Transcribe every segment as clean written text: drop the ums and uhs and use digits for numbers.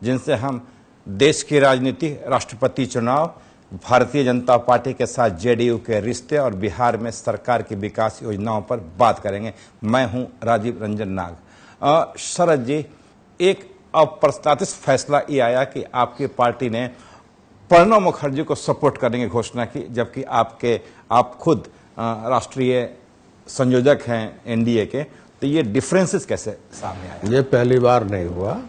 जिनसे हम देश की राजनीति, राष्ट्रपति चुनाव, भारतीय जनता पार्टी के साथ जेडीयू के रिश्ते और बिहार में सरकार की विकास योजनाओं पर बात करेंगे। मैं हूं राजीव रंजन नाग। शरद जी, एक अप्रत्याशित फैसला ये आया कि आपकी पार्टी ने प्रणब मुखर्जी को सपोर्ट करने की घोषणा की, जबकि आप खुद राष्ट्रीय संयोजक हैं एनडीए के। तो ये डिफरेंसेस कैसे सामने आया? ये पहली बार नहीं हुआ,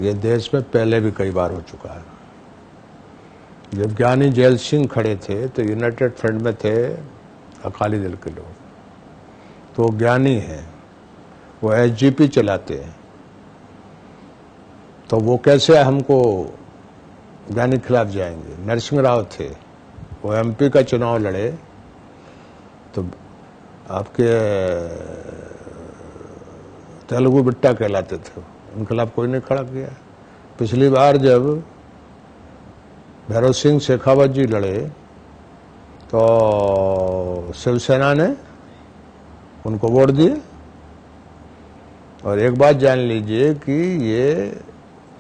ये देश में पहले भी कई बार हो चुका है। जब ज्ञानी जैल सिंह खड़े थे तो यूनाइटेड फ्रंट में थे अकाली दल के लोग, तो ज्ञानी हैं, वो एसजीपी चलाते हैं, तो वो कैसे हमको ज्ञानी के खिलाफ जाएंगे। नरसिंह राव थे, वो एमपी का चुनाव लड़े, तो आपके तेलुगु बिट्टा कहलाते थे, उनके खिलाफ कोई नहीं खड़ा किया। पिछली बार जब भैरव सिंह शेखावत जी लड़े तो शिवसेना ने उनको वोट दिए। और एक बात जान लीजिए कि ये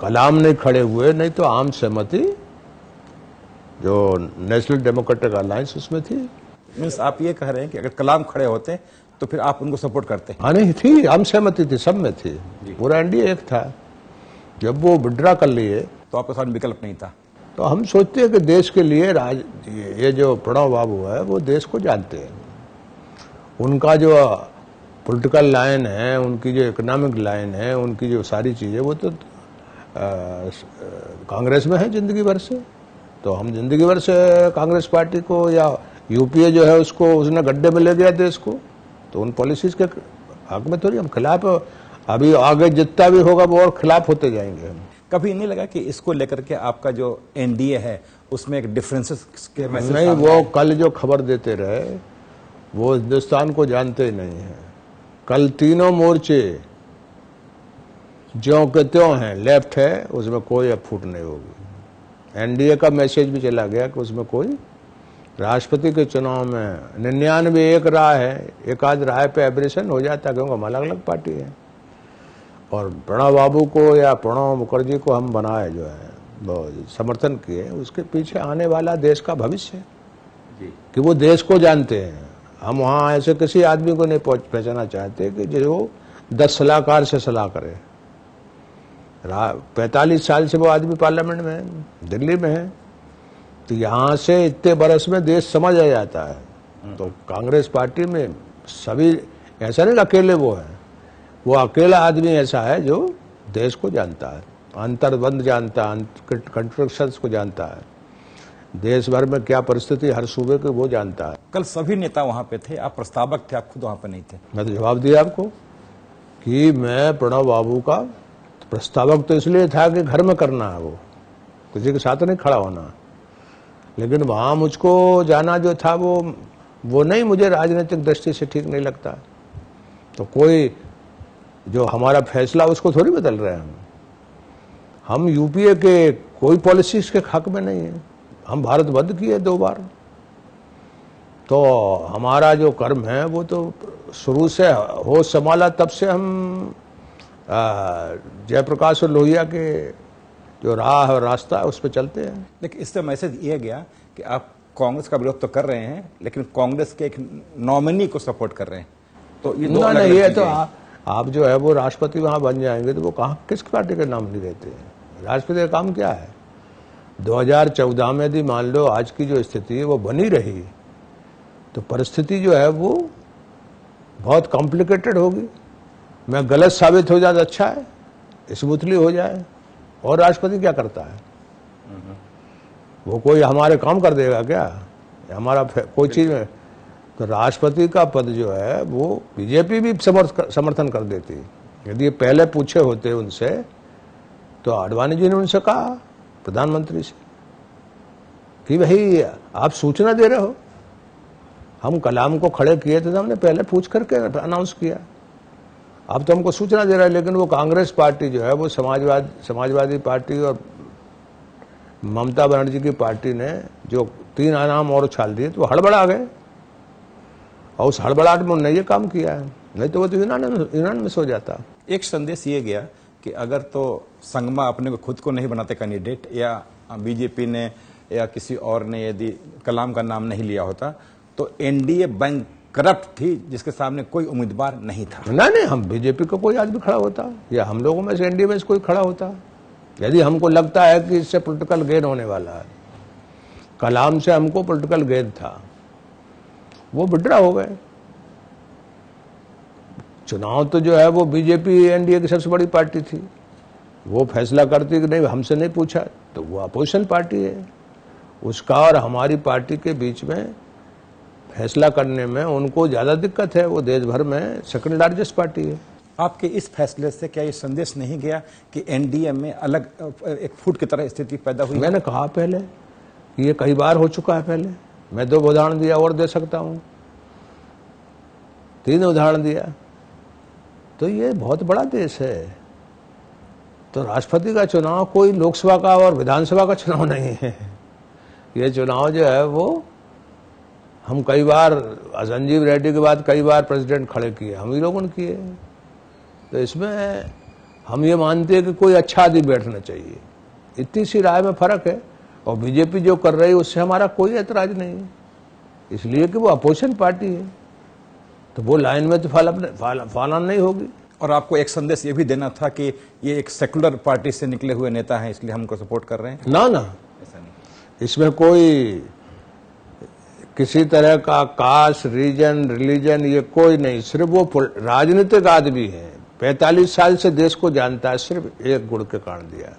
कलाम नहीं खड़े हुए, नहीं तो आम सहमति जो नेशनल डेमोक्रेटिक अलायंस उसमें थी। मीन्स आप ये कह रहे हैं कि अगर कलाम खड़े होते तो फिर आप उनको सपोर्ट करते? हाँ, नहीं थी, आम सहमति थी, सब में थी, पूरा एनडीए एक था। जब वो विड्रा कर लिए तो आपके साथ विकल्प नहीं था। तो हम सोचते हैं कि देश के लिए ये जो प्रणब बाबू है वो देश को जानते हैं। उनका जो पॉलिटिकल लाइन है, उनकी जो इकोनॉमिक लाइन है, उनकी जो सारी चीजें, वो तो कांग्रेस में है जिंदगी भर से। तो हम जिंदगी भर से कांग्रेस पार्टी को, या यूपीए जो है उसको उसने गड्ढे में ले गया देश को, तो उन पॉलिसीज के हक में थोड़ी हम खिलाफ। अभी आगे जितना भी होगा वो और खिलाफ होते जाएंगे हम। कभी नहीं लगा कि इसको लेकर के आपका जो एनडीए है उसमें एक डिफरेंसेस के मैसेज? नहीं, वो कल जो खबर देते रहे वो हिंदुस्तान को जानते ही नहीं है। कल तीनों मोर्चे ज्यों के त्यों हैं, लेफ्ट है, उसमें कोई फूट नहीं होगी। एनडीए का मैसेज भी चला गया कि उसमें कोई, राष्ट्रपति के चुनाव में 99 एक राय है, एक आध राय पे एब्रेशन हो जाता, क्योंकि हम अलग अलग पार्टी है। और प्रणब बाबू को या प्रणब मुखर्जी को हम बनाए जो है वो समर्थन किए, उसके पीछे आने वाला देश का भविष्य है कि वो देश को जानते हैं। हम वहाँ ऐसे किसी आदमी को नहीं पहचाना चाहते कि जो 10 सलाहकार से सलाह करे। 45 साल से वो आदमी पार्लियामेंट में है, दिल्ली में है, तो यहाँ से इतने बरस में देश समझ आ जाता है। तो कांग्रेस पार्टी में सभी ऐसा नहीं अकेले वो है, वो अकेला आदमी ऐसा है जो देश को जानता है, अंतर्बंध जानता है, कंट्रडिक्शंस को जानता है, देश भर में क्या परिस्थिति हर सूबे के वो जानता है। कल सभी नेता वहां पे थे, आप प्रस्तावक थे, आप खुद वहां पे नहीं थे। मैं तो जवाब दिया आपको कि मैं प्रणब बाबू का प्रस्तावक तो इसलिए था कि घर में करना है, वो किसी के साथ नहीं खड़ा होना। लेकिन वहां मुझको जाना जो था वो नहीं, मुझे राजनीतिक दृष्टि से ठीक नहीं लगता। तो कोई जो हमारा फैसला उसको थोड़ी बदल रहे हैं हम यूपीए के कोई पॉलिसीज के हक में नहीं है। हम भारत बंद किए 2 बार, तो हमारा जो कर्म है वो तो शुरू से होश संभाला तब से हम जयप्रकाश और लोहिया के जो राह और रास्ता है उस पर चलते हैं। लेकिन इससे मैसेज ये गया कि आप कांग्रेस का विरोध तो कर रहे हैं, लेकिन कांग्रेस के एक नॉमिनी को सपोर्ट कर रहे हैं। तो ये दो अलग ये तो आप जो है वो राष्ट्रपति वहां बन जाएंगे तो वो कहाँ किस पार्टी के नॉमिनी रहते हैं? राष्ट्रपति का काम क्या है? 2014 में यदि मान लो आज की जो स्थिति है वो बनी रही तो परिस्थिति जो है वो बहुत कॉम्प्लिकेटेड होगी। मैं गलत साबित हो जाए अच्छा है, स्मूथली हो जाए। और राष्ट्रपति क्या करता है? वो कोई हमारे काम कर देगा क्या? हमारा कोई चीज में? तो राष्ट्रपति का पद जो है वो बीजेपी भी समर्थन कर देती। यदि ये पहले पूछे होते उनसे तो आडवाणी जी ने उनसे कहा, प्रधानमंत्री से, कि भाई आप सूचना दे रहे हो। हम कलाम को खड़े किए थे तो हमने पहले पूछ करके अनाउंस किया, अब तो हमको सूचना दे रहा है। लेकिन वो कांग्रेस पार्टी जो है वो समाजवादी पार्टी और ममता बनर्जी की पार्टी ने जो 3 नाम और उछाल दिए तो हड़बड़ा गए, और उस हड़बड़ाहट में उन्होंने ये काम किया है, नहीं तो वो तो यूनानिमस हो जाता। एक संदेश ये गया कि अगर तो संगमा अपने को खुद को नहीं बनाते कैंडिडेट, या बीजेपी ने या किसी और ने यदि कलाम का नाम नहीं लिया होता, तो एनडीए बैंक करप्ट थी, जिसके सामने कोई उम्मीदवार नहीं था। नहीं, हम बीजेपी का कोई आदमी खड़ा होता या हम लोगों में से एनडीए में से कोई खड़ा होता, यदि हमको लगता है कि इससे पॉलिटिकल गेन होने वाला है। कलाम से हमको पॉलिटिकल गेन था, वो विड्रॉ हो गए। चुनाव तो जो है वो बीजेपी एनडीए की सबसे बड़ी पार्टी थी, वो फैसला करती कि नहीं, हमसे नहीं पूछा, तो वो अपोजिशन पार्टी है। उसका और हमारी पार्टी के बीच में फैसला करने में उनको ज्यादा दिक्कत है। वो देश भर में सेकंड लार्जेस्ट पार्टी है। आपके इस फैसले से क्या ये संदेश नहीं गया कि एनडीए में अलग एक फूट की तरह स्थिति पैदा हुई? मैंने कहा पहले कि ये कई बार हो चुका है। पहले मैं 2 उदाहरण दिया और दे सकता हूं, 3 उदाहरण दिया। तो ये बहुत बड़ा देश है। तो राष्ट्रपति का चुनाव कोई लोकसभा का और विधानसभा का चुनाव नहीं है। ये चुनाव जो है वो हम कई बार, संजीव रेड्डी के बाद कई बार प्रेसिडेंट खड़े किए, हम ही लोगों ने किए। तो इसमें हम ये मानते हैं कि कोई अच्छा आदमी बैठना चाहिए, इतनी सी राय में फर्क है। और बीजेपी जो कर रही है उससे हमारा कोई ऐतराज नहीं है, इसलिए कि वो अपोजिशन पार्टी है, तो वो लाइन में तो फालन नहीं होगी। और आपको एक संदेश ये भी देना था कि ये एक सेकुलर पार्टी से निकले हुए नेता हैं, इसलिए हमको सपोर्ट कर रहे हैं। ना, ऐसा नहीं, इसमें कोई किसी तरह का कास्ट, रीजन, रिलीजन ये कोई नहीं, सिर्फ वो राजनीतिक आदमी है। 45 साल से देश को जानता है, सिर्फ एक गुण के कारण दिया,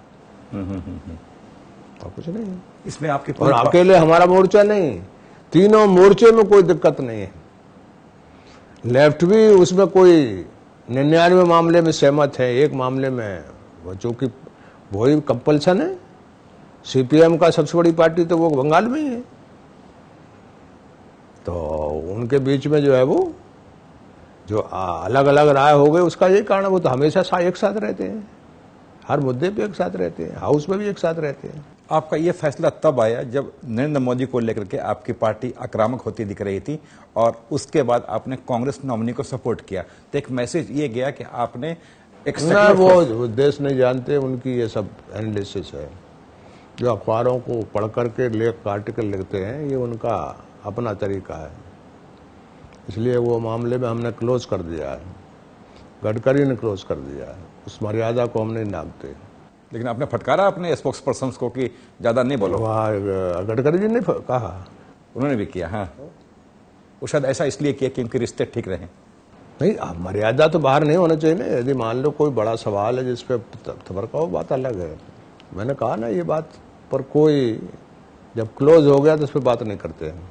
और कुछ नहीं। इसमें आपकी और अकेले हमारा मोर्चा नहीं, तीनों मोर्चे में कोई दिक्कत नहीं है। लेफ्ट भी उसमें कोई 99 मामले में सहमत है, एक मामले में वो चूंकि वही कंपल्सन है। सीपीएम का सबसे बड़ी पार्टी तो वो बंगाल में ही है, तो उनके बीच में जो है वो जो अलग अलग राय हो गई, उसका यही कारण है। वो तो हमेशा एक साथ रहते हैं, हर मुद्दे पे एक साथ रहते हैं, हाउस में भी एक साथ रहते हैं। आपका ये फैसला तब आया जब नरेंद्र मोदी को लेकर के आपकी पार्टी आक्रामक होती दिख रही थी, और उसके बाद आपने कांग्रेस नॉमिनी को सपोर्ट किया, तो एक मैसेज ये गया कि आपने एक ना, वो देश नहीं जानते, उनकी ये सब एनालिसिस है, जो अखबारों को पढ़ करके आर्टिकल लिखते हैं, ये उनका अपना तरीका है। इसलिए वो मामले में हमने क्लोज कर दिया है, गडकरी ने क्लोज कर दिया है, उस मर्यादा को हम नहीं नापते। लेकिन आपने फटकारा अपने स्पोक्स पर्सन को कि ज्यादा नहीं बोलो। वहाँ गडकरी जी ने कहा, उन्होंने भी किया। हाँ, वो शायद ऐसा इसलिए किया कि उनके रिश्ते ठीक रहे। नहीं, मर्यादा तो बाहर नहीं होना चाहिए ना। यदि मान लो कोई बड़ा सवाल है जिसपे तफरका हो, बात अलग है। मैंने कहा ना, ये बात पर कोई जब क्लोज हो गया तो उस पर बात नहीं करते हैं।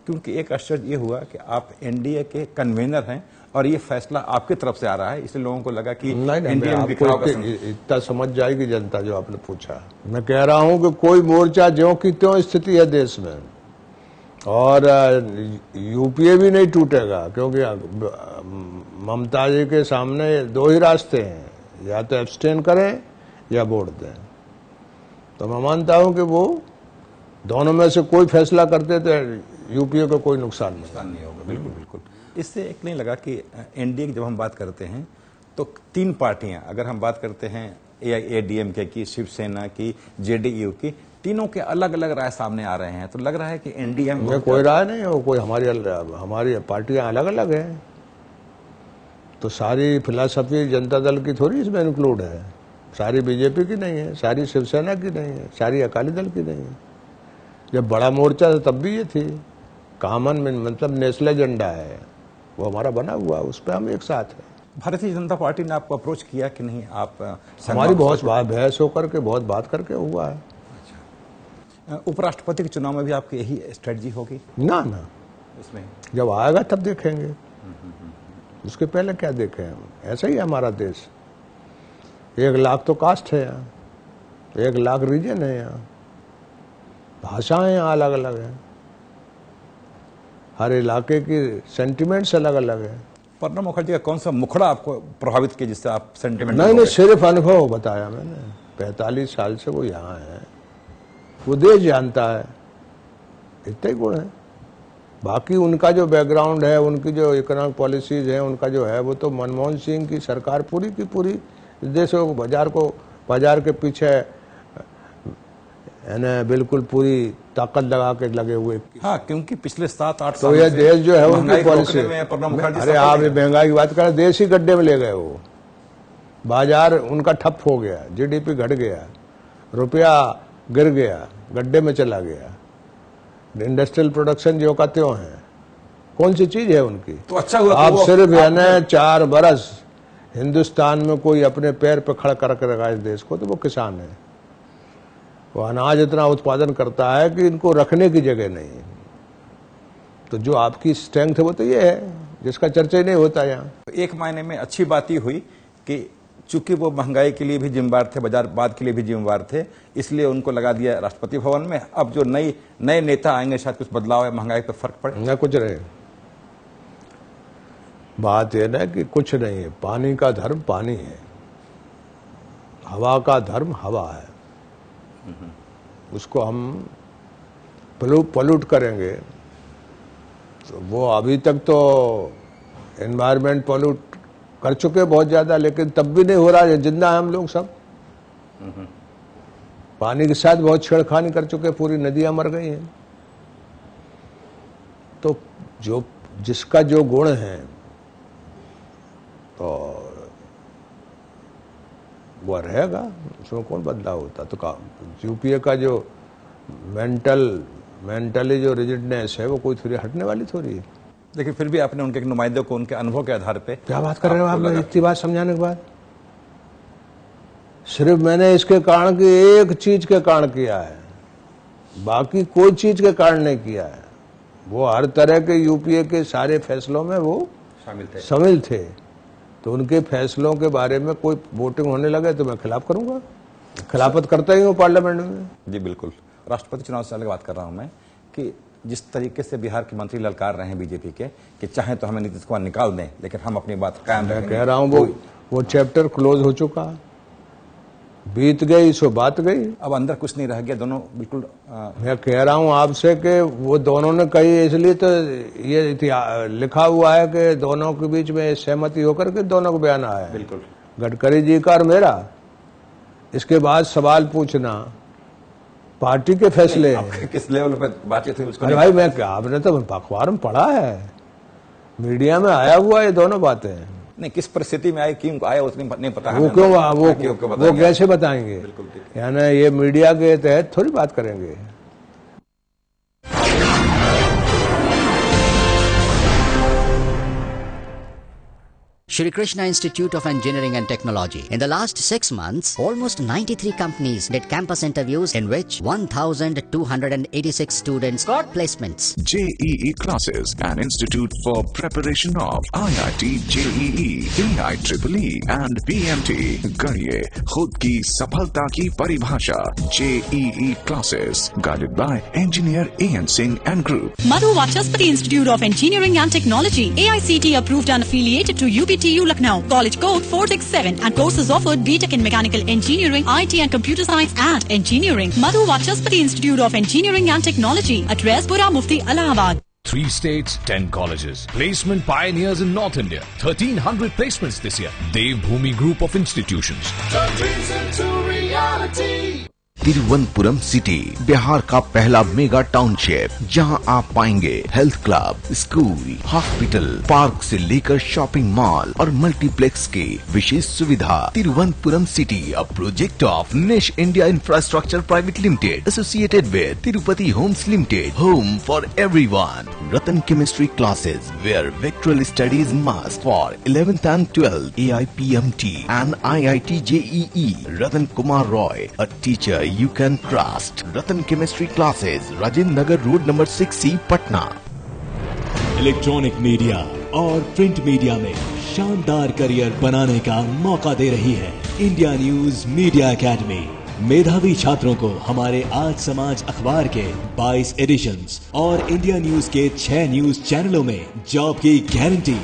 क्योंकि एक आश्चर्य ये हुआ कि आप एनडीए के कन्वीनर हैं और ये फैसला आपकी तरफ से आ रहा है, इसलिए लोगों को लगा कि एनडीए इतना समझ जाएगी जनता जो आपने पूछा। मैं कह रहा हूं कि कोई मोर्चा ज्यों की त्यों स्थिति है देश में, और यूपीए भी नहीं टूटेगा, क्योंकि ममता जी के सामने 2 ही रास्ते हैं, या तो एब्सटेन करें या वोट दें। तो मैं मानता हूं कि वो दोनों में से कोई फैसला करते तो यूपीए को कोई नुकसान नहीं होगा। बिल्कुल बिल्कुल। इससे एक नहीं लगा कि एनडीए की जब हम बात करते हैं तो 3 पार्टियां, अगर हम बात करते हैं एआईएडीएमके की, शिवसेना की, जेडीयू की, तीनों के अलग अलग राय सामने आ रहे हैं, तो लग रहा है कि एनडीए में कोई राय नहीं है, कोई हमारी पार्टियां अलग अलग हैं। तो सारी फिलॉसफी जनता दल की थोड़ी इसमें इंक्लूड है, सारी बीजेपी की नहीं है, सारी शिवसेना की नहीं है, सारी अकाली दल की नहीं है। जब बड़ा मोर्चा था तब भी ये थी, कॉमन मतलब नेशनल एजेंडा है, वो हमारा बना हुआ, उस पर हम एक साथ हैं। भारतीय जनता पार्टी ने आपको अप्रोच किया कि नहीं? आप हमारी बहुत बहस होकर के, बहुत बात करके हुआ है। अच्छा, उपराष्ट्रपति के चुनाव में भी आपकी यही स्ट्रेटजी होगी? ना, इसमें जब आएगा तब देखेंगे, उसके पहले क्या देखें हम। ऐसा ही है हमारा देश, 1 लाख तो कास्ट है यहाँ, 1 लाख रीजन है यहाँ, भाषाएं यहाँ अलग अलग हैं, हर इलाके की सेंटिमेंट्स अलग अलग है। प्रणब मुखर्जी का कौन सा मुखड़ा आपको प्रभावित किया जिससे आप सेंटिमेंट? नहीं, सिर्फ अनुभव बताया मैंने। 45 साल से वो यहाँ है, वो देश जानता है, इतने ही गुण है। बाकी उनका जो बैकग्राउंड है, उनकी जो इकोनॉमिक पॉलिसीज है, उनका जो है, वो तो मनमोहन सिंह की सरकार पूरी की पूरी देशों को बाजार के पीछे यानी बिल्कुल पूरी ताकत लगा के लगे हुए। हाँ, क्योंकि पिछले 7-8 तो ये देश जो है उनकी पॉलिसी, अरे आप में महंगाई की बात करें, देश ही गड्ढे में ले गए। वो बाजार उनका ठप हो गया, जीडीपी घट गया, रुपया गिर गया, गड्ढे में चला गया, इंडस्ट्रियल प्रोडक्शन जो का त्यों है, कौन सी चीज है उनकी। तो अच्छा हुआ आप सिर्फ यानी 4 बरस हिंदुस्तान में कोई अपने पैर पे खड़ा करके रखा इस देश को, तो वो किसान है। वो अनाज इतना उत्पादन करता है कि इनको रखने की जगह नहीं। तो जो आपकी स्ट्रेंथ है वो तो ये है जिसका चर्चा ही नहीं होता यहाँ। एक मायने में अच्छी बात ही हुई कि चूंकि वो महंगाई के लिए भी जिम्मेवार थे, बाजारवाद के लिए भी जिम्मेवार थे, इसलिए उनको लगा दिया राष्ट्रपति भवन में। अब जो नए नेता आएंगे शायद कुछ बदलाव है, महंगाई पर फर्क पड़े ना कुछ रहे। बात यह ना कि कुछ नहीं है, पानी का धर्म पानी है, हवा का धर्म हवा है। उसको हम पॉल्यूट करेंगे तो वो अभी तक तो एनवायरमेंट पॉल्यूट कर चुके बहुत ज्यादा, लेकिन तब भी नहीं हो रहा है। जिंदा है हम लोग सब, पानी के साथ बहुत छेड़खानी कर चुके, पूरी नदियां मर गई हैं। तो जो जिसका जो गुण है तो वो रहेगा, उसमें कौन बदलाव होता। तो यूपीए का जो मेंटली जो रिजिडनेस है वो कोई थोड़ी हटने वाली थोड़ी है। लेकिन फिर भी आपने उनके नुमाइंदों को उनके अनुभव के आधार पे, क्या बात कर रहे हो आप इतनी बात समझाने के बाद। सिर्फ मैंने इसके कारण की एक चीज के कारण किया है, बाकी कोई चीज के कारण नहीं किया है। वो हर तरह के यूपीए के सारे फैसलों में वो शामिल थे। तो उनके फैसलों के बारे में कोई वोटिंग होने लगे तो मैं खिलाफ करूंगा, खिलाफत करता ही हूँ पार्लियामेंट में। जी बिल्कुल। राष्ट्रपति चुनाव से अलग बात कर रहा हूं मैं कि जिस तरीके से बिहार के मंत्री ललकार रहे हैं बीजेपी के कि चाहे तो हमें नीतीश कुमार निकाल दें लेकिन हम अपनी बात कायम रखेंगे। मैं कह रहा हूँ वो चैप्टर क्लोज हो चुका, बीत गई सो बात गई, अब अंदर कुछ नहीं रह गया। दोनों बिल्कुल मैं कह रहा हूं आपसे कि वो दोनों ने कही, इसलिए तो ये लिखा हुआ है कि दोनों के बीच में सहमति होकर के दोनों को बयान आया है। बिल्कुल गडकरी जी का और मेरा। इसके बाद सवाल पूछना पार्टी के फैसले किस लेवल पर बातचीत हुई उसको। अरे भाई मैं क्या, आपने तो अखबार में पढ़ा है, मीडिया में आया हुआ ये दोनों बातें। नहीं, किस परिस्थिति में आए, क्यों आया उसने नहीं पता। वो क्यों वो कैसे बताएंगे, यानी ये मीडिया के तहत थोड़ी बात करेंगे। Shri Krishna Institute of Engineering and Technology. In the last 6 months, almost 93 companies did campus interviews in which 1,286 students got placements. JEE classes, an institute for preparation of IIT, JEE, IIEEE and PMT. गढ़िए खुद की सफलता की परिभाषा। JEE classes, guided by Engineer A.N. Singh and Group. Madhu Vachaspati Institute of Engineering and Technology, AICT approved and affiliated to UPTU Lucknow. College code 467 and courses offered BTech in Mechanical Engineering, IT and Computer Science and Engineering. Madhu Vachaspati Institute of Engineering and Technology, address Pura Mufti, Allahabad. 3 states, 10 colleges. Placement pioneers in North India. 1,300 placements this year. Dev Bhumi Group of Institutions. Turn dreams into reality. Thiruvananthapuram city Bihar का पहला mega township, जहां आप पाएंगे health club, school, hospital, park से लेकर shopping mall और multiplex की विशेष सुविधा। Thiruvananthapuram city, a project of Nish India infrastructure private limited, associated with Tirupati homes limited, home for everyone. Ratan chemistry classes where pictorial studies must for 11th and 12th AIPMT and IIT JEE. Ratan Kumar Roy, a teacher you can trust. Ratan Chemistry Classes, Rajendra Nagar Road number 6C, Patna. Electronic media और print media में शानदार career बनाने का मौका दे रही है India news media academy. मेधावी छात्रों को हमारे आज समाज अखबार के 22 एडिशंस और इंडिया न्यूज के 6 न्यूज चैनलों में जॉब की गारंटी।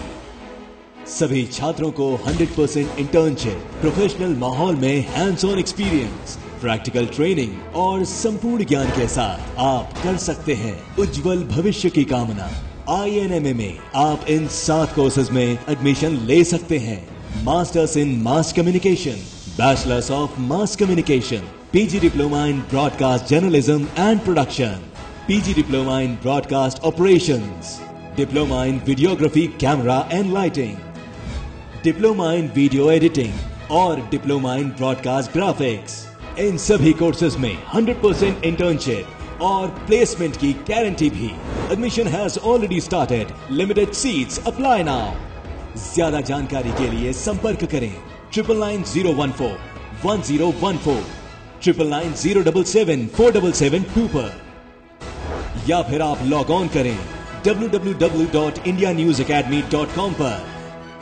सभी छात्रों को 100% इंटर्नशिप, प्रोफेशनल माहौल में hands on experience, practical training और संपूर्ण ज्ञान के साथ आप कर सकते हैं उज्जवल भविष्य की कामना। INMA में आप इन 7 कोर्सेज में एडमिशन ले सकते हैं। Masters in Mass Communication, Bachelors of Mass Communication, PG Diploma in Broadcast Journalism and Production, PG Diploma in Broadcast Operations, Diploma in Videography, Camera and Lighting, Diploma in Video Editing और Diploma in Broadcast Graphics. इन सभी courses में 100% internship और placement की guarantee भी. Admission has already started. Limited seats apply now. ज्यादा जानकारी के लिए संपर्क करें 9990141014, 9990777477 पर, या फिर आप लॉग ऑन करें www.indianewsacademy.com पर.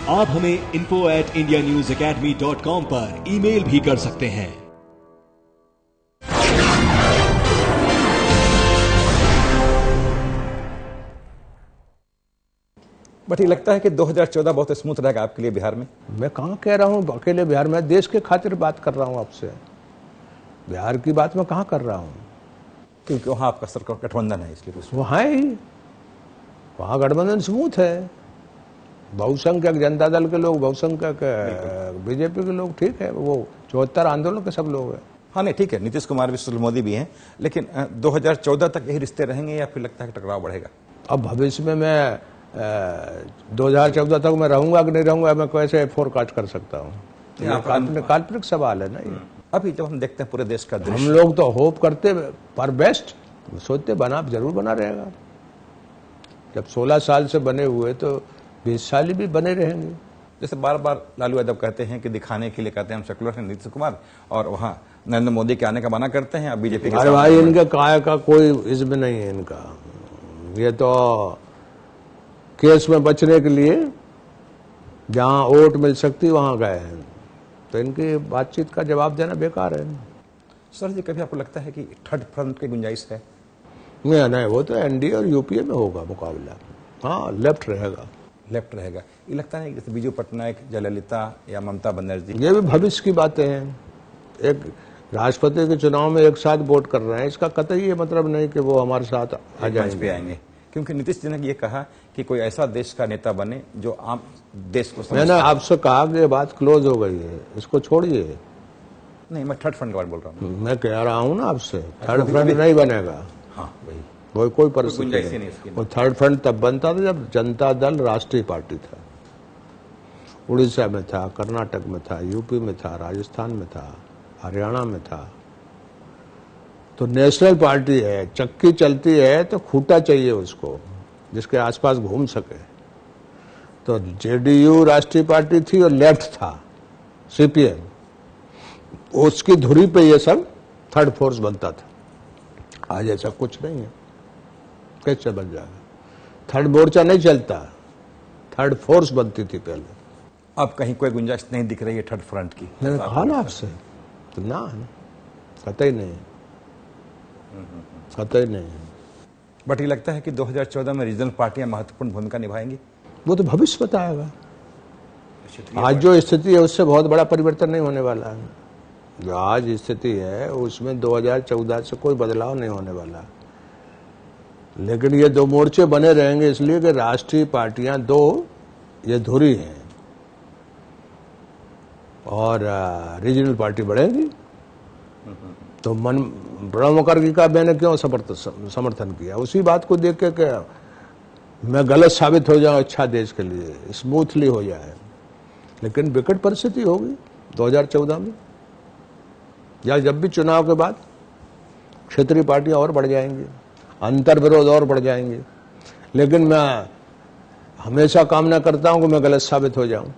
आप हमें info@indianewsacademy.com पर ईमेल भी कर सकते हैं. बट ये लगता है कि 2014 बहुत स्मूथ रहेगा आपके लिए बिहार में. मैं कहाँ कह रहा हूँ अकेले बिहार में, देश के खातिर बात कर रहा हूँ आपसे. बिहार की बात मैं कहाँ कर रहा हूँ, क्योंकि वहाँ आपका सरकार गठबंधन है, इसलिए वहाँ ही वहाँ गठबंधन स्मूथ है. बहुसंख्यक जनता दल के लोग, बहुसंख्यक बीजेपी के लोग, ठीक है. वो 74 आंदोलन के सब लोग हैं. हाँ नहीं ठीक है, नीतीश कुमार भी, सुशील मोदी भी हैं, लेकिन 2014 तक यही रिश्ते रहेंगे या फिर लगता है कि टकराव बढ़ेगा? अब भविष्य में मैं 2014 तक मैं रहूंगा कि नहीं रहूंगा, मैं कैसे फोरकास्ट कर सकता हूँ? काल्पनिक सवाल है ना ये. अभी जब हम देखते हैं पूरे देश का हम लोग तो होप करते पर बेस्ट, सोचते बना जरूर बना रहेगा. जब 16 साल से बने हुए तो 20 साल भी बने रहेंगे. जैसे बार बार लालू यादव कहते हैं कि दिखाने के लिए कहते हैं हम सेकुलर हैं नीतीश कुमार, और वहाँ नरेंद्र मोदी के आने का मना करते हैं. अब बीजेपी के भाई इनके काय का कोई इज्म नहीं है इनका. ये तो केस में बचने के लिए जहां वोट मिल सकती वहां गए हैं, तो इनकी बातचीत का जवाब देना बेकार है. सर जी, कभी आपको लगता है कि थर्ड फ्रंट की गुंजाइश है? नहीं, वो तो एनडीए और यूपीए में होगा मुकाबला. हाँ, लेफ्ट रहेगा. ये लगता है जैसे बीजू पटनायक, जयललिता या ममता बनर्जी, ये भी भविष्य की बातें हैं. एक राष्ट्रपति के चुनाव में एक साथ वोट कर रहे हैं, इसका कतई ये मतलब नहीं कि वो हमारे साथ आ जाएंगे. क्योंकि नीतीश जी ने ये कहा कि कोई ऐसा देश का नेता बने जो आम देश को समझे. मैंने आपसे कहा कि ये बात क्लोज हो गई है, इसको छोड़िए. नहीं, मैं थर्ड फ्रंट के बारे में बोल रहा हूँ. मैं कह रहा हूँ ना आपसे, थर्ड फ्रंट नहीं बनेगा. हाँ वही, कोई परिस्थिति नहीं. वो थर्ड फ्रंट तब बनता था जब जनता दल राष्ट्रीय पार्टी था. उड़ीसा में था, कर्नाटक में था, यूपी में था, राजस्थान में था, हरियाणा में था. तो नेशनल पार्टी है, चक्की चलती है तो खूंटा चाहिए उसको जिसके आसपास घूम सके. तो जेडीयू राष्ट्रीय पार्टी थी और लेफ्ट था सीपीएम, उसकी धुरी पे ये सब थर्ड फोर्स बनता था. आज ऐसा कुछ नहीं है. कैसे बन जाएगा? थर्ड मोर्चा नहीं चलता, थर्ड फोर्स बनती थी पहले. अब कहीं कोई गुंजाइश नहीं दिख रही है थर्ड फ्रंट की? मैंने कहा ना आपसे, तो ना कतई नहीं, कतई नहीं. बट ये लगता है कि 2014 में रीजनल पार्टियां महत्वपूर्ण भूमिका निभाएंगी. वो तो भविष्य बताएगा. आज जो स्थिति है उससे बहुत बड़ा परिवर्तन नहीं होने वाला है. जो आज स्थिति है उसमें 2014 से कोई बदलाव नहीं होने वाला. लेकिन ये दो मोर्चे बने रहेंगे इसलिए कि राष्ट्रीय पार्टियां दो ये धुरी हैं और रीजनल पार्टी बढ़ेगी. तो प्रणब मुखर्जी का मैंने क्यों समर्थन किया? उसी बात को देख के मैं गलत साबित हो जाऊं अच्छा देश के लिए, स्मूथली हो जाए. लेकिन विकट परिस्थिति होगी 2014 में, या जब भी चुनाव के बाद क्षेत्रीय पार्टियां और बढ़ जाएंगी, अंतर विरोध और बढ़ जाएंगे. लेकिन मैं हमेशा कामना करता हूं कि मैं गलत साबित हो जाऊं,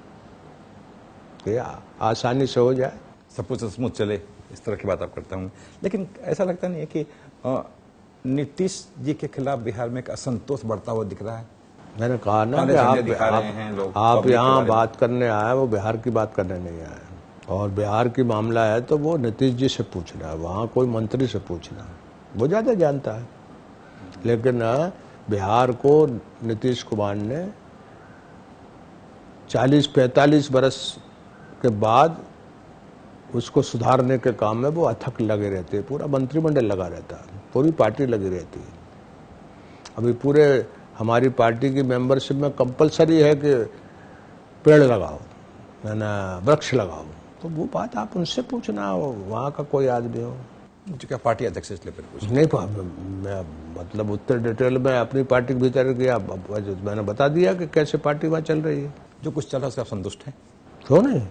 कि आसानी से हो जाए, सब कुछ स्मूथ चले, इस तरह की बात आप करता हूँ. लेकिन ऐसा लगता नहीं है कि नीतीश जी के खिलाफ बिहार में एक असंतोष बढ़ता हुआ दिख रहा है? मैंने कहा ना कि आप यहाँ बात करने आए, वो बिहार की बात करने नहीं आए. और बिहार की मामला है तो वो नीतीश जी से पूछना है, वहाँ कोई मंत्री से पूछना, वो ज्यादा जानता है. लेकिन बिहार को नीतीश कुमार ने 40-45 बरस के बाद उसको सुधारने के काम में वो अथक लगे रहते हैं. पूरा मंत्रिमंडल लगा रहता है, पूरी पार्टी लगी रहती है. अभी पूरे हमारी पार्टी की मेंबरशिप में कंपलसरी है कि पेड़ लगाओ, ना वृक्ष लगाओ, तो वो बात आप उनसे पूछना, वहाँ का कोई आदमी हो। जो क्या पार्टी अध्यक्ष इसलिए फिर पूछ नहीं, मैं मतलब उत्तर डिटेल में अपनी पार्टी के भीतर गया, मैंने बता दिया कि कैसे पार्टी वहाँ चल रही है। जो कुछ चल रहा है उससे आप संतुष्ट हैं? क्यों नहीं,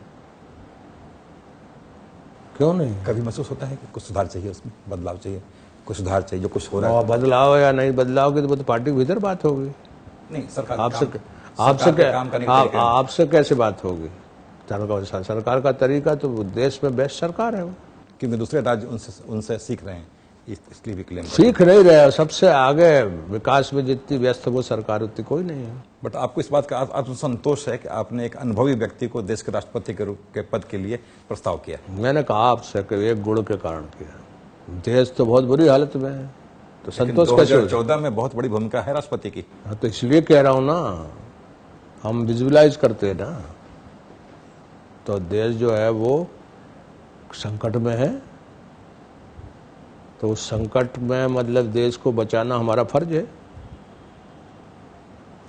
क्यों नहीं? कभी महसूस होता है कि कुछ सुधार चाहिए, उसमें बदलाव चाहिए, कुछ सुधार चाहिए, जो कुछ हो रहा है? बदलाव या नहीं बदलाव की तो वो तो पार्टी के भीतर बात होगी। नहीं, सरकार आपसे कैसे बात होगी? सरकार का तरीका तो देश में बेस्ट सरकार है वो, क्योंकि दूसरे राज्य उनसे सीख रहे हैं, इसलिए भी क्लेम सीख नहीं रहे। सबसे आगे विकास में जितनी व्यस्त वो सरकार उतनी कोई नहीं है। बट आपको इस बात का आत्मसंतोष है कि आपने एक अनुभवी व्यक्ति को देश के राष्ट्रपति के रूप के पद के लिए प्रस्ताव किया? मैंने कहा आपसे कि एक गुण के कारण किया। देश तो बहुत बुरी हालत में है, तो संतोष कैसे? 2014 में बहुत बड़ी भूमिका है राष्ट्रपति की। हाँ, तो इसलिए कह रहा हूं ना, हम विजुअलाइज करते हैं ना, तो देश जो है वो संकट में है, तो उस संकट में मतलब देश को बचाना हमारा फर्ज है,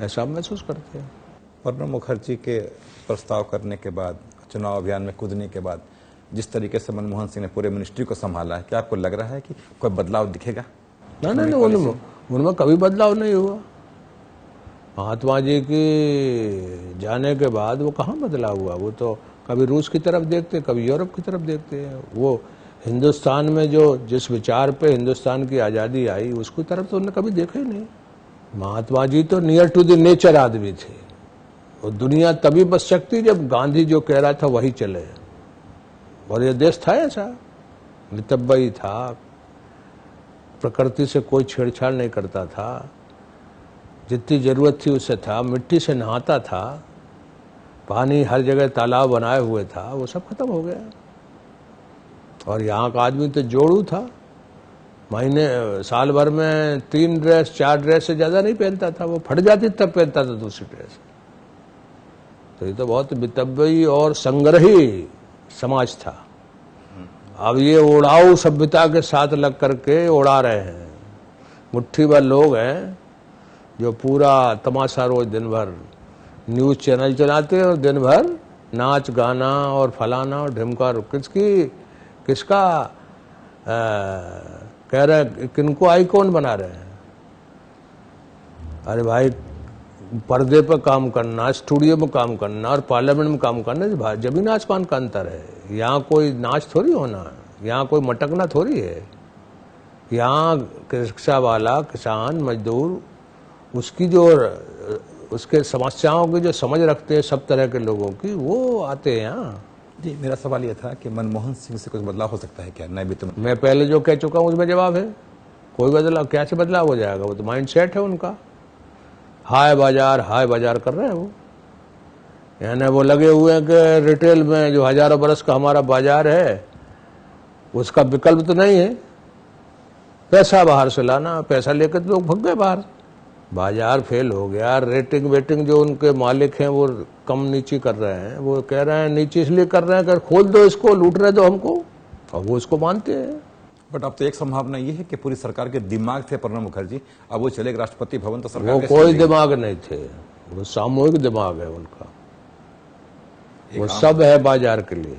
ऐसा हम महसूस करते हैं। प्रणब मुखर्जी के प्रस्ताव करने के बाद, चुनाव अभियान में कूदने के बाद, जिस तरीके से मनमोहन सिंह ने पूरे मिनिस्ट्री को संभाला है, क्या आपको लग रहा है कि कोई बदलाव दिखेगा? नहीं, उनमें कभी बदलाव नहीं हुआ। महात्मा जी के जाने के बाद वो कहाँ बदलाव हुआ? वो तो कभी रूस की तरफ देखते, कभी यूरोप की तरफ देखते हैं। वो हिंदुस्तान में जो जिस विचार पे हिंदुस्तान की आज़ादी आई, उसकी तरफ तो उन्होंने कभी देखा ही नहीं। महात्मा जी तो नियर टू द नेचर आदमी थे, और दुनिया तभी बच सकती जब गांधी जो कह रहा था वही चले, और ये देश था ऐसा, मितव्ययी था, प्रकृति से कोई छेड़छाड़ नहीं करता था, जितनी जरूरत थी उससे था, मिट्टी से नहाता था, पानी हर जगह तालाब बनाए हुए था, वो सब खत्म हो गया। और यहाँ का आदमी तो जोड़ू था, साल भर में 3 ड्रेस 4 ड्रेस से ज्यादा नहीं पहनता था, वो फट जाती तब पहनता था दूसरी ड्रेस। तो ये तो बहुत मितव्ययी और संग्रही समाज था। अब ये उड़ाऊ सभ्यता के साथ लग करके उड़ा रहे हैं। मुट्ठी भर लोग हैं जो पूरा तमाशा रोज दिन भर न्यूज चैनल चलाते हैं, और दिन भर नाच गाना और फलाना और ढिमका, किसका कह रहे हैं, किनको आइकॉन बना रहे हैं। अरे भाई, पर्दे पर काम करना, स्टूडियो में काम करना और पार्लियामेंट में काम करना जमीन आसमान का अंतर है। यहाँ कोई नाच थोड़ी होना, यहाँ कोई मटकना थोड़ी है। यहाँ रिक्शा वाला, किसान, मजदूर, उसकी जो उसके समस्याओं की जो समझ रखते हैं सब तरह के लोगों की, वो आते हैं यहाँ। जी, मेरा सवाल यह था कि मनमोहन सिंह से कुछ बदलाव हो सकता है क्या? नए वित्त मैं पहले जो कह चुका हूँ उसमें जवाब है, कोई बदलाव कैसे बदलाव हो जाएगा? वो तो माइंड सेट है उनका, हाय बाजार कर रहे हैं वो। यानी वो लगे हुए हैं कि रिटेल में जो हजारों बरस का हमारा बाजार है उसका विकल्प तो नहीं है, पैसा बाहर से लाना, पैसा लेकर तो लोग भग गए बाहर, बाजार फेल हो गया। रेटिंग वेटिंग जो उनके मालिक हैं वो कम नीची कर रहे हैं, वो कह रहे हैं नीचे इसलिए कर रहे हैं कि खोल दो इसको, लूट रहे दो हमको, और वो इसको मानते हैं। बट अब तो एक संभावना ये है कि पूरी सरकार के दिमाग थे प्रणब मुखर्जी, अब वो चले राष्ट्रपति भवन तो सरकार वो कोई दिमाग नहीं थे, वो सामूहिक दिमाग है उनका, वो सब है बाजार के लिए।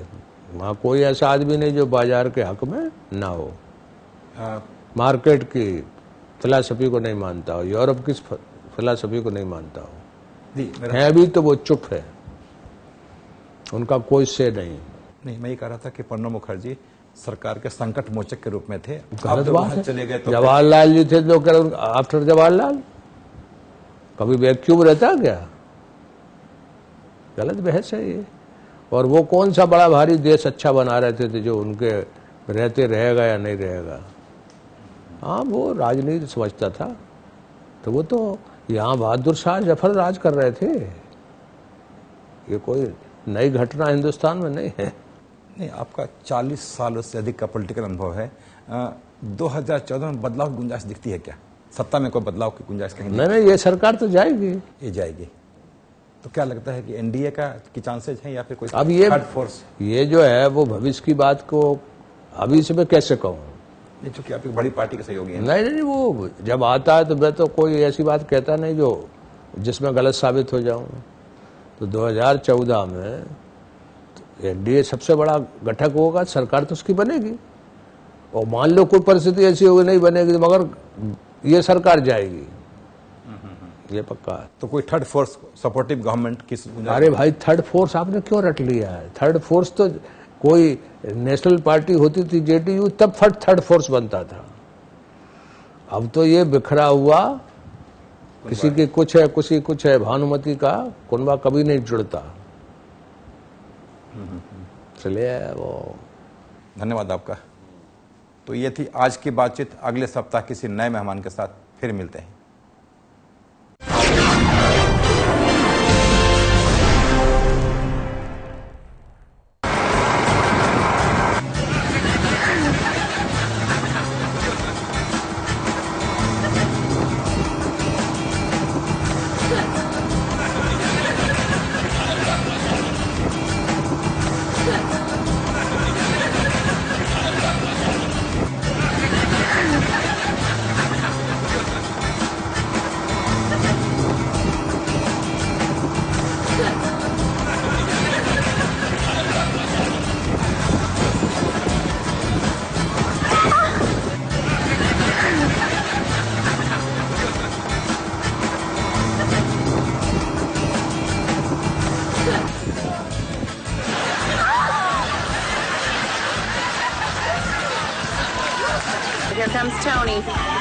वहाँ कोई ऐसा आदमी नहीं जो बाजार के हक में ना हो, मार्केट की फिलॉसफी को नहीं मानता हो, यूरोप की फिलॉसफी को नहीं मानता हो। है भी तो वो चुप है, उनका कोई से नहीं। मैं ये कह रहा था कि प्रणब मुखर्जी सरकार के संकट मोचक के रूप में थे। चले गए तो जवाहरलाल जी थे, लोग आफ्टर जवाहरलाल कभी वैक्यूम रहता क्या? गलत बहस है ये। और वो कौन सा बड़ा भारी देश अच्छा बना रहे थे जो उनके रहते रहेगा या नहीं रहेगा? हाँ, वो राजनीति समझता था, तो वो तो यहाँ बहादुर शाह जफर राज कर रहे थे। ये कोई नई घटना हिंदुस्तान में नहीं है। नहीं, आपका 40 सालों से अधिक का पॉलिटिकल अनुभव है। 2014 में बदलाव की गुंजाइश दिखती है क्या? सत्ता में कोई बदलाव की गुंजाइश कहीं? नहीं, ये सरकार तो जाएगी, ये जाएगी। तो क्या लगता है कि एनडीए की चांसेज हैं या फिर कोई अब ये थर्ड फोर्स? ये जो है वो भविष्य की बात को अभी से मैं कैसे कहूँ? नहीं, चूंकि आपकी बड़ी पार्टी के सहयोगी हैं। नहीं, वो जब आता है तो मैं तो कोई ऐसी बात कहता नहीं जो जिसमें गलत साबित हो जाऊं। तो 2014 में एनडीए सबसे बड़ा घटक होगा, सरकार तो उसकी बनेगी। और मान लो कोई परिस्थिति ऐसी होगी नहीं बनेगी, मगर ये सरकार जाएगी, ये पक्का है। तो कोई थर्ड फोर्स सपोर्टिव गवर्नमेंट की? अरे भाई, थर्ड फोर्स आपने क्यों रट लिया है? थर्ड फोर्स तो कोई नेशनल पार्टी होती थी जेडीयू, तब थर्ड फोर्स बनता था। अब तो ये बिखरा हुआ, किसी की कुछ है, किसी कुछ है, भानुमति का कुनबा कभी नहीं जुड़ता। चलिए वो। धन्यवाद आपका। तो ये थी आज की बातचीत। अगले सप्ताह किसी नए मेहमान के साथ फिर मिलते हैं। Here comes Tony.